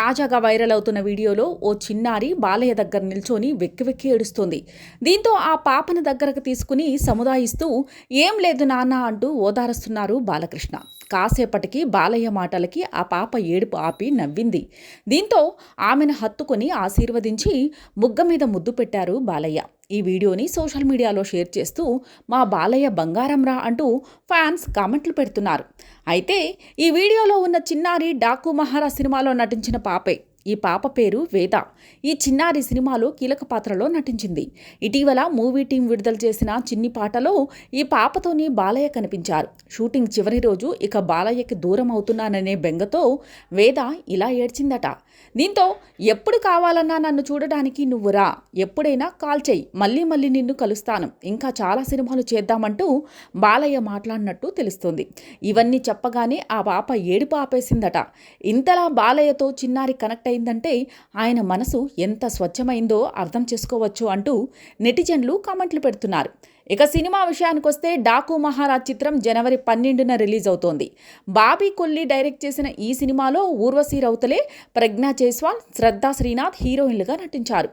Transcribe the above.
తాజాగా వైరల్ అవుతున్న వీడియోలో ఓ చిన్నారి బాలయ్య దగ్గర నిల్చొని వెక్కి వెక్కి ఏడుస్తుంది. దీంతో ఆ పాపను దగ్గరకు తీసుకుని సముదాయిస్తూ ఏం లేదు నాన్న అంటూ ఓదారుస్తున్నారు బాలకృష్ణ. కాసేపటికి బాలయ్య మాటలకి ఆ పాప ఏడుపు ఆపి నవ్వింది. దీంతో ఆమెను హత్తుకొని ఆశీర్వదించి బుగ్గ మీద ముద్దు పెట్టారు బాలయ్య. ఈ వీడియోని సోషల్ మీడియాలో షేర్ చేస్తూ మా బాలయ్య బంగారంరా అంటూ ఫ్యాన్స్ కామెంట్లు పెడుతున్నారు. అయితే ఈ వీడియోలో ఉన్న చిన్నారి డాకు మహారాజ్ సినిమాలో నటించిన పాపే. ఈ పాప పేరు వేద. ఈ చిన్నారి సినిమాలో కీలక పాత్రలో నటించింది. ఇటీవల మూవీ టీం విడుదల చేసిన చిన్ని పాటలో ఈ పాపతోని బాలయ్య కనిపించారు. షూటింగ్ చివరి రోజు ఇక బాలయ్యకి దూరం అవుతున్నాననే బెంగతో వేద ఇలా ఏడ్చిందట. దీంతో ఎప్పుడు కావాలన్నా నన్ను చూడడానికి నువ్వు రా, ఎప్పుడైనా కాల్ చెయ్యి, మళ్ళీ మళ్ళీ నిన్ను కలుస్తాను, ఇంకా చాలా సినిమాలు చేద్దామంటూ బాలయ్య మాట్లాడినట్టు తెలుస్తుంది. ఇవన్నీ చెప్పగానే ఆ పాప ఏడుపు ఆపేసిందట. ఇంతలా బాలయ్యతో చిన్నారి కనెక్ట్ అయిందంటే ఆయన మనసు ఎంత స్వచ్ఛమైందో అర్థం చేసుకోవచ్చు అంటూ నెటిజన్లు కామెంట్లు పెడుతున్నారు. ఇక సినిమా విషయానికొస్తే డాకు మహారాజ్ చిత్రం జనవరి 12న రిలీజ్ అవుతోంది. బాబీ కొల్లి డైరెక్ట్ చేసిన ఈ సినిమాలో ఊర్వశీ రౌతలే, ప్రజ్ఞా జైస్వాల్, శ్రద్ధా శ్రీనాథ్ హీరోయిన్లుగా నటించారు.